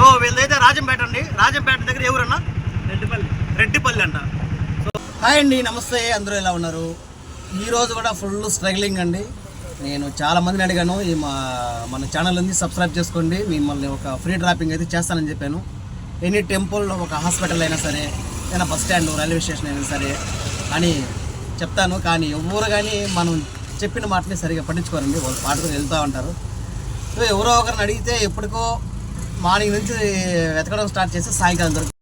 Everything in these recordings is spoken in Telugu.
సో వీళ్ళైతే రాజంపేట అండి. రాజంపేట దగ్గర ఎవరన్నా రెడ్డిపల్లి అంట. సో హాయ్ అండి, నమస్తే. అందరూ ఎలా ఉన్నారు? ఈరోజు కూడా ఫుల్ స్ట్రగ్లింగ్ అండి. నేను చాలా మందిని అడిగాను, మన ఛానల్ ఉంది సబ్స్క్రైబ్ చేసుకోండి, మిమ్మల్ని ఒక ఫ్రీ డ్రాపింగ్ అయితే చేస్తానని చెప్పాను. ఎనీ టెంపుల్, ఒక హాస్పిటల్ అయినా సరే, ఏదైనా బస్ స్టాండ్, రైల్వే స్టేషన్ అయినా సరే అని చెప్తాను. కానీ ఎవరు కానీ మనం చెప్పిన మాటని సరిగా పట్టించుకోరండి. వాళ్ళు పాటుకొని వెళ్తూ ఉంటారు. సో ఎవరో ఒకరిని అడిగితే ఎప్పటికో మార్నింగ్ నుంచి వెతకడం స్టార్ట్ చేసి సాయంకాలం దొరికి.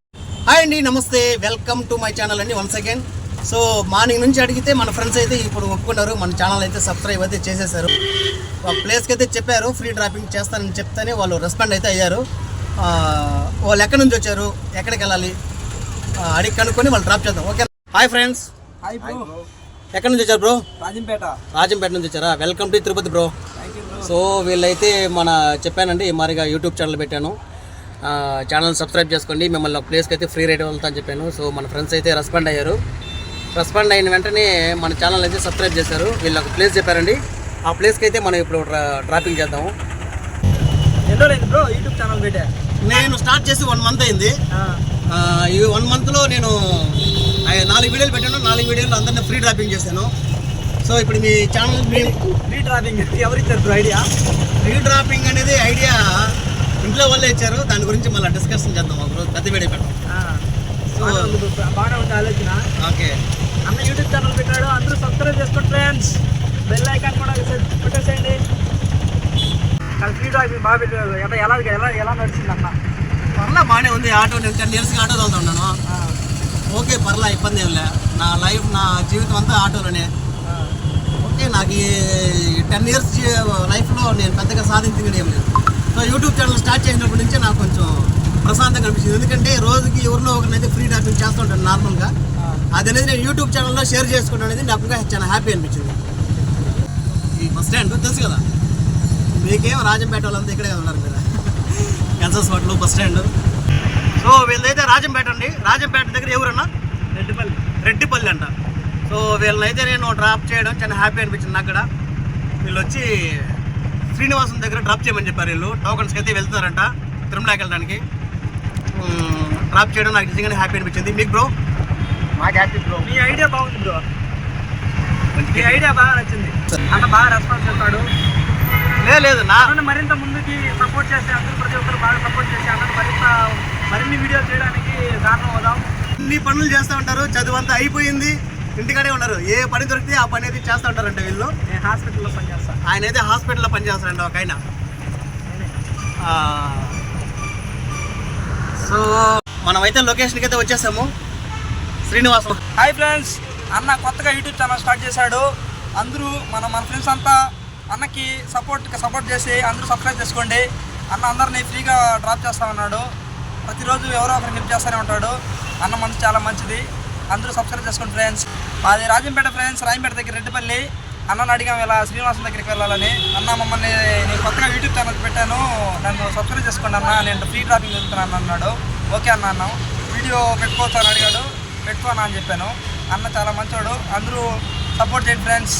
హాయ్ అండి, నమస్తే, వెల్కమ్ టు మై ఛానల్ అండి వన్స్ అగైన్. సో మార్నింగ్ నుంచి అడిగితే మన ఫ్రెండ్స్ అయితే ఇప్పుడు ఒప్పుకున్నారు, మన ఛానల్ అయితే సబ్స్క్రైబ్ అయితే చేసేసారు. ఒక ప్లేస్కి అయితే చెప్పారు ఫ్రీ డ్రాపింగ్ చేస్తానని చెప్తేనే వాళ్ళు రెస్పాండ్ అయితే అయ్యారు. వాళ్ళు ఎక్కడి నుంచి వచ్చారు, ఎక్కడికి వెళ్ళాలి అడిగి కనుక్కొని వాళ్ళు డ్రాప్ చేద్దాం. Okay. Hi friends. Hi bro. ఎక్కడి నుంచి వచ్చారు బ్రో? రాజంపేట నుంచి వచ్చారా? Welcome to Tirupati bro. So వీళ్ళైతే చెప్పానండి, మరిగా యూట్యూబ్ ఛానల్ పెట్టాను, ఛానల్ సబ్స్క్రైబ్ చేసుకోండి, మిమ్మల్ని ఒక ప్లేస్కి అయితే ఫ్రీ రైడ్ వెళ్తా అని చెప్పాను. సో మన ఫ్రెండ్స్ అయితే రెస్పాండ్ అయ్యారు. రెస్పాండ్ అయిన వెంటనే మన ఛానల్ అయితే సబ్స్క్రైబ్ చేశారు. వీళ్ళు ఒక ప్లేస్ చెప్పారండి, ఆ ప్లేస్కి అయితే మనం ఇప్పుడు డ్రాపింగ్ చేద్దాము. బ్రో యూట్యూబ్ ఛానల్ పెట్టా నేను స్టార్ట్ చేసి 1 మంత్ అయింది. ఈ 1 మంత్లో నేను 4 వీడియోలు పెట్టాను. 4 వీడియోలు అందరినీ ఫ్రీ డ్రాపింగ్ చేశాను. సో ఇప్పుడు మీ ఛానల్ ఫ్రీ డ్రాపింగ్ ఎవరిచ్చారు బ్రో ఐడియా? ఫ్రీ డ్రాపింగ్ అనేది ఐడియా ఇంట్లో వాళ్ళే ఇచ్చారు. దాని గురించి మళ్ళీ డిస్కషన్ చేద్దాం ఒక రోజు, పెద్ద వీడియో పెట్టాం. సో బాగా ఉంటుంది ఆలోచన. ఓకే. అన్న యూట్యూబ్ ఛానల్ పెట్టాడు, అందరూ సబ్స్క్రైబ్ చేసుకోండి ఫ్రెండ్స్, బెల్ ఐకాన్ కూడా పెట్టేసేయండి. ఫ్రీ డ్రాపింగ్ బాగా పెట్టారు. ఎలా నడిచింది అన్న? పర్లా బాగానే ఉంది. ఆటో నేను 10 ఇయర్స్కి ఆటో తోలుతా ఉన్నాను. ఓకే, పర్లా, ఇబ్బంది ఏం లే. నా జీవితం అంతా ఆటోలోనే. ఓకే, నాకు ఈ 10 ఇయర్స్ లైఫ్లో నేను పెద్దగా సాధించింది ఏం లేదు. సో యూట్యూబ్ ఛానల్ స్టార్ట్ చేసినప్పటి నుంచే నాకు కొంచెం ప్రశాంతంగా అనిపించింది. ఎందుకంటే రోజుకి ఎవరినో ఒకరినైతే ఫ్రీ డ్రాపింగ్ చేస్తూ ఉంటాను నార్మల్గా. అది అనేది నేను యూట్యూబ్ ఛానల్లో షేర్ చేసుకుంటాను అనేది నాకు చాలా హ్యాపీ అనిపించింది. ఈ బస్ స్టాండ్ తెలుసు కదా మీకేం, రాజంపేట వాళ్ళంతా ఇక్కడే ఉన్నారు మీరు, కన్సస్ హోటల్, బస్ స్టాండ్. సో వీళ్ళైతే రాజంపేట అండి. రాజంపేట దగ్గర ఎవరన్నా రెడ్డిపల్లి అంట. సో వీళ్ళనైతే నేను డ్రాప్ చేయడం చాలా హ్యాపీ అనిపించింది నాకు కూడా. వీళ్ళు వచ్చి శ్రీనివాసం దగ్గర డ్రాప్ చేయమని చెప్పారు. వీళ్ళు టోకన్స్కి అయితే వెళ్తున్నారంట తిరుమలకి వెళ్ళడానికి. డ్రాప్ చేయడం నాకు నిజంగానే హ్యాపీ అనిపించింది. మీకు బ్రో? మాకు హ్యాపీ బ్రో. మీ ఐడియా బాగుంది బ్రో, మీ ఐడియా బాగా నచ్చింది. అన్న బాగా రెస్పాన్స్ చేస్తాడు. లేదు అన్న మరింత ముందుకి సపోర్ట్ చేసి, అందరూ ప్రతి ఒక్కరు బాగా సపోర్ట్ చేసి అన్న మరిన్ని వీడియోలు చేయడానికి కారణం అవుదాం. అన్ని పనులు చేస్తూ ఉంటారు. చదువు అంతా అయిపోయింది, ఇంటికాడే ఉన్నారు. ఏ పని దొరికితే ఆ పని అయితే చేస్తూ ఉంటారంట వీళ్ళు. నేను హాస్పిటల్లో పనిచేస్తాను. ఆయన అయితే హాస్పిటల్లో పనిచేస్తారంట ఒక ఆయన. సో మనమైతే లొకేషన్కి అయితే వచ్చేసాము, శ్రీనివాసం. హాయ్ ఫ్రెండ్స్, అన్న కొత్తగా యూట్యూబ్ ఛానల్ స్టార్ట్ చేశాడు. అందరూ మన ఫ్రెండ్స్ అంతా అన్నకి సపోర్ట్ చేసి అందరూ సబ్స్క్రైబ్ చేసుకోండి. అన్న అందరినీ ఫ్రీగా డ్రాప్ చేస్తా ఉన్నాడు. ప్రతిరోజు ఎవరో ఒకరికి హెల్ప్ చేస్తూనే ఉంటాడు. అన్న మనసు చాలా మంచిది, అందరూ సబ్స్క్రైబ్ చేసుకోండి ఫ్రెండ్స్. మాది రాజంపేట ఫ్రెండ్స్, రాజంపేట దగ్గర రెడ్డిపల్లి. అన్నను అడిగాము ఇలా శ్రీనివాసం దగ్గరికి వెళ్ళాలని. అన్న మమ్మల్ని నేను కొత్తగా యూట్యూబ్ ఛానల్ పెట్టాను, నన్ను సబ్స్క్రైబ్ చేసుకోండి అన్న, నేను ఫ్రీ డ్రాపింగ్ వెళ్తున్నాను అన్నాడు. ఓకే అన్న అన్నాం. వీడియో పెట్టుకోవచ్చు అని అడిగాడు, పెట్టుకోనా అని చెప్పాను. అన్న చాలా మంచోడు, అందరూ సపోర్ట్ చేయండి ఫ్రెండ్స్.